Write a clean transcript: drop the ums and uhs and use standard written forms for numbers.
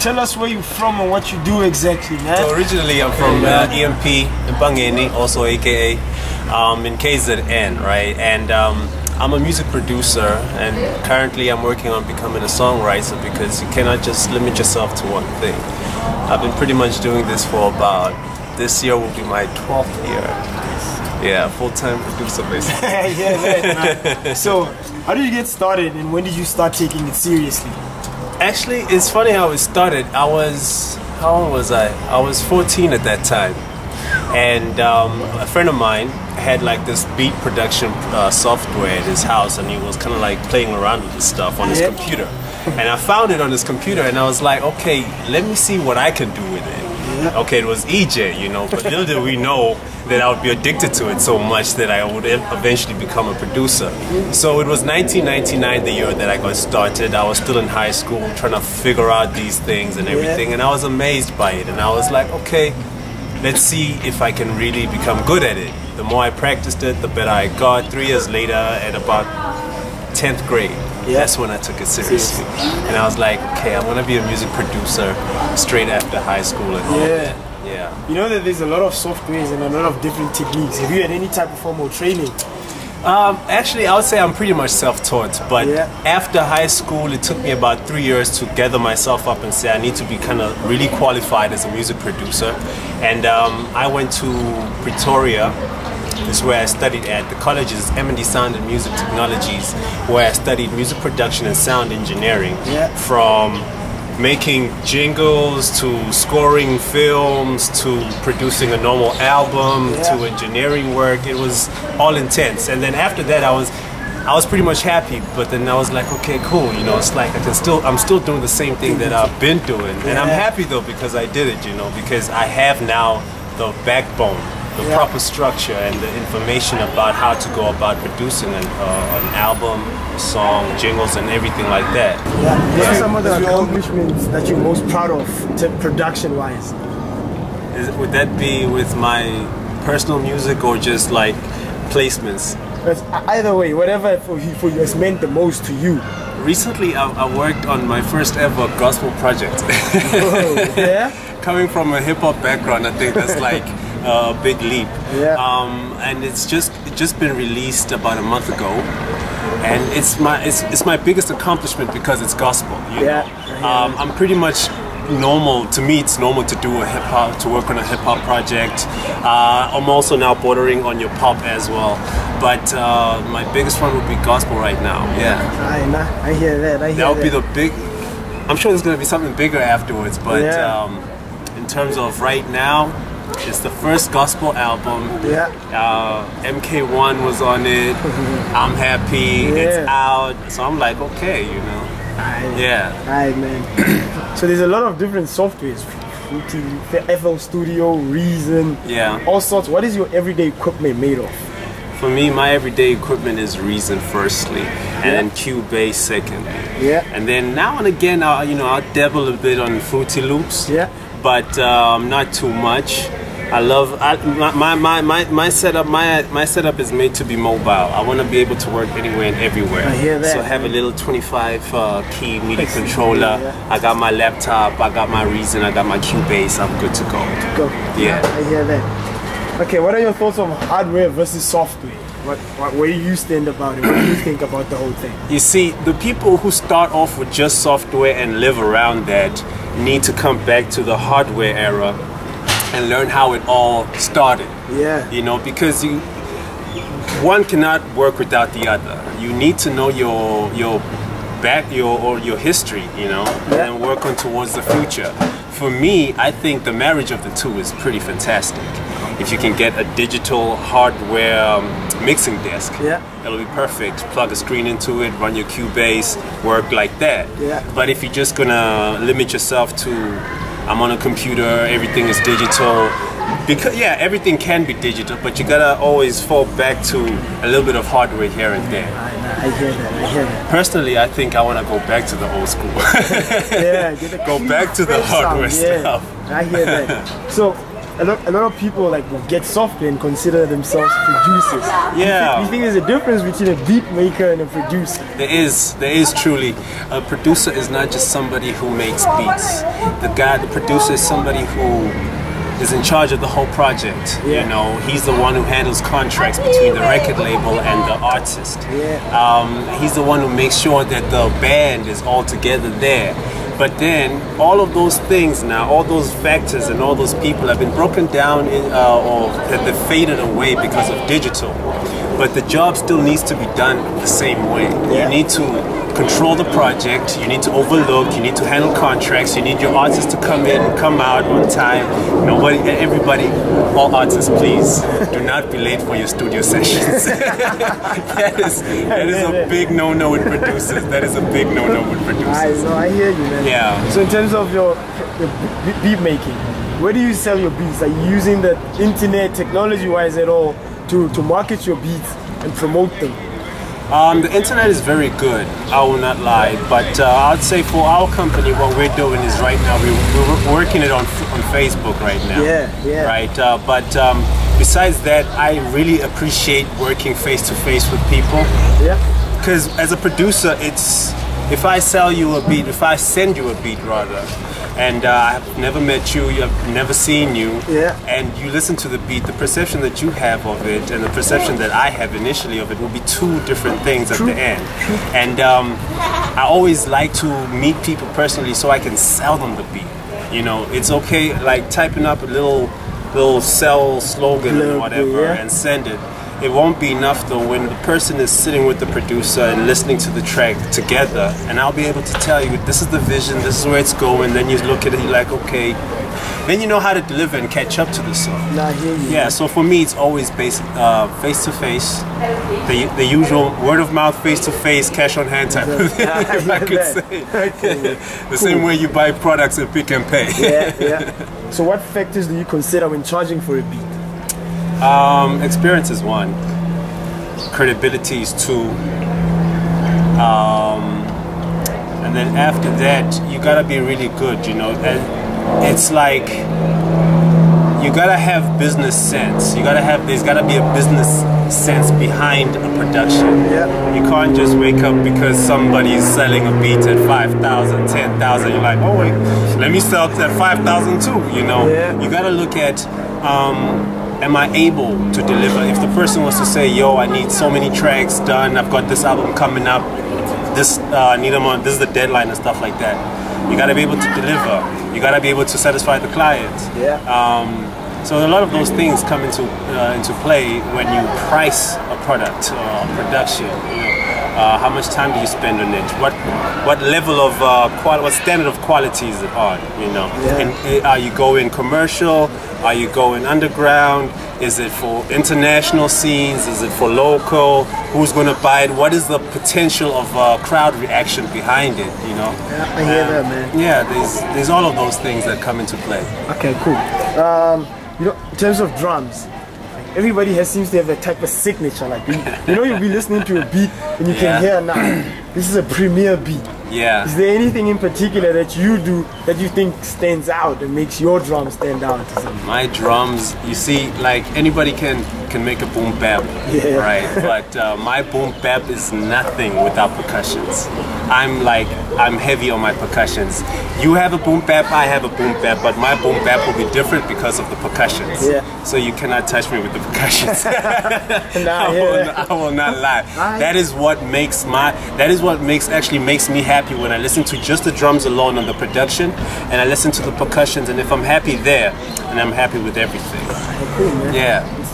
tell us where you're from and what you do exactly, man. So originally I'm from EMP in Bangeni, also aka in KZN, right? And I'm a music producer, and currently I'm working on becoming a songwriter, because you cannot just limit yourself to one thing. I've been pretty much doing this for about, this year will be my 12th year. Yeah, full-time producer basically. Yeah, man. So, how did you get started, and when did you start taking it seriously? Actually, it's funny how it started. How old was I? I was 14 at that time. And a friend of mine had like this beat production software at his house, and he was kind of like playing around with this stuff on his computer. And I found it on his computer, and I was like, okay, let me see what I can do with it. Okay, it was EJ, you know, but little did we know that I would be addicted to it so much that I would eventually become a producer. So it was 1999, the year that I got started. I was still in high school trying to figure out these things and everything, and I was amazed by it. And I was like, okay, let's see if I can really become good at it. The more I practiced it, the better I got. 3 years later, at about 10th grade, that's when I took it seriously. And I was like, okay, I want to be a music producer straight after high school. And You know that there's a lot of softwares and a lot of different techniques. Have you had any type of formal training? Actually, I would say I'm pretty much self-taught, but after high school, it took me about 3 years to gather myself up and say I need to be kind of really qualified as a music producer. And I went to Pretoria. This is where I studied at. The college is M&D Sound and Music Technologies, where I studied music production and sound engineering. From making jingles to scoring films to producing a normal album to engineering work. It was all intense. And then after that, I was pretty much happy. But then I was like, okay, cool. You know, it's like I'm still doing the same thing that I've been doing. And I'm happy though, because I did it. You know, because I have now the backbone, the proper structure, and the information about how to go about producing an album, song, jingles, and everything like that. What are some of the accomplishments that you're most proud of, production-wise? Would that be with my personal music or just like placements? Either way, whatever for you has meant the most to you. Recently, I worked on my first ever gospel project. Coming from a hip-hop background, I think that's like a big leap. And it's just been released about a month ago, and it's my biggest accomplishment because it's gospel. You know? I'm pretty much normal. To me, it's normal to do to work on a hip-hop project. I'm also now bordering on your pop as well, but my biggest one would be gospel right now. I hear that. That would be the big. I'm sure there's going to be something bigger afterwards, but in terms of right now, it's the first gospel album. MK-1 was on it. I'm happy. It's out. So I'm like, okay, you know. Alright, man. So there's a lot of different softwares. FL Studio, Reason, all sorts. What is your everyday equipment made of? For me, my everyday equipment is Reason firstly, and then Cubase secondly. And then now and again, I'll dabble a bit on Fruity Loops. But not too much. I love my setup. My setup is made to be mobile. I want to be able to work anywhere and everywhere. I hear that. So I have a little 25 key MIDI controller. I got my laptop. I got my Reason. I got my Cubase. I'm good to go. I hear that. Okay, what are your thoughts on hardware versus software? Where do you stand about it? What do you think about the whole thing? You see, the people who start off with just software and live around that need to come back to the hardware era and learn how it all started. You know, because one cannot work without the other. You need to know your history, you know, and work on towards the future. For me, I think the marriage of the two is pretty fantastic. If you can get a digital hardware mixing desk, it'll be perfect. Plug a screen into it, run your Cubase, work like that. But if you're just gonna limit yourself to, I'm on a computer, everything is digital, because everything can be digital, but you gotta always fall back to a little bit of hardware here and there. I hear that. Personally, I think I want to go back to the old school. Get go back to the hardware stuff. I hear that. So, a lot of people like will get software and consider themselves producers. Yeah. You think there's a difference between a beat maker and a producer? There is truly. A producer is not just somebody who makes beats. The producer is somebody who is in charge of the whole project. Yeah. You know, he's the one who handles contracts between the record label and the artist. Yeah. He's the one who makes sure that the band is all together there. But then all of those things now, all those factors and all those people have been broken down or they've faded away because of digital. But the job still needs to be done the same way. Yeah. You need to control the project, you need to overlook, you need to handle contracts, you need your artists to come in and come out on time. Everybody, all artists, please do not be late for your studio sessions. that is a big no-no with producers. That is a big no-no with producers. I hear you, man. Yeah. So in terms of your beat making, where do you sell your beats? Are you using the internet, technology-wise at all, to market your beats and promote them? The internet is very good, I will not lie, but I'd say for our company what we're doing is right now we're working it on Facebook right now. Yeah. Right, but besides that, I really appreciate working face-to-face with people. Yeah. Because as a producer, if I sell you a beat, if I send you a beat rather, and I've never met you, I've never seen you, and you listen to the beat, the perception that you have of it and the perception that I have initially of it will be two different things at the end. And I always like to meet people personally so I can sell them the beat. You know, it's okay like typing up a little sell slogan or whatever and send it. It won't be enough though when the person is sitting with the producer and listening to the track together, and I'll be able to tell you this is the vision, this is where it's going. Then you look at it, you're like, okay, then you know how to deliver and catch up to the song. Nah, I hear you. Yeah, so for me it's always based face to face, the usual word of mouth, face to face, cash on hand type of thing, if I could say. The same way you buy products and pick and pay. Yeah. So what factors do you consider when charging for a beat? Experience is one, credibility is two, and then after that you gotta be really good, you know. It's like you gotta have business sense. There's gotta be a business sense behind a production. Yeah. You can't just wake up because somebody's selling a beat at 5,000, 10,000. You're like, oh wait, let me sell it at 5,000 too. You know. Yeah. You gotta look at. Am I able to deliver? If the person wants to say, yo, I need so many tracks done, I've got this album coming up, this this is the deadline and stuff like that. You gotta be able to deliver. You gotta be able to satisfy the client. Yeah. So a lot of those things come into play when you price a product or production. You know, how much time do you spend on it? What level of what standard of quality is it on? You know, and are you going commercial? Are you going underground? Is it for international scenes? Is it for local? Who's going to buy it? What is the potential of crowd reaction behind it? You know. Yeah, I hear that, man. Yeah, there's all of those things that come into play. Okay, cool. You know, in terms of drums, everybody seems to have a type of signature. Like you know, you'll be listening to a beat and you can hear now, this is a premier beat. Yeah. Is there anything in particular that you do that you think stands out and makes your drums stand out? My drums, you see, like anybody can make a boom bap, right? But my boom bap is nothing without percussions. I'm heavy on my percussions. You have a boom bap, I have a boom bap, but my boom bap will be different because of the percussions. Yeah. So you cannot touch me with the percussions. I will not lie. That is what makes actually makes me happy when I listen to just the drums alone on the production, and I listen to the percussions, and if I'm happy there, and I'm happy with everything. Cool, man. Yeah.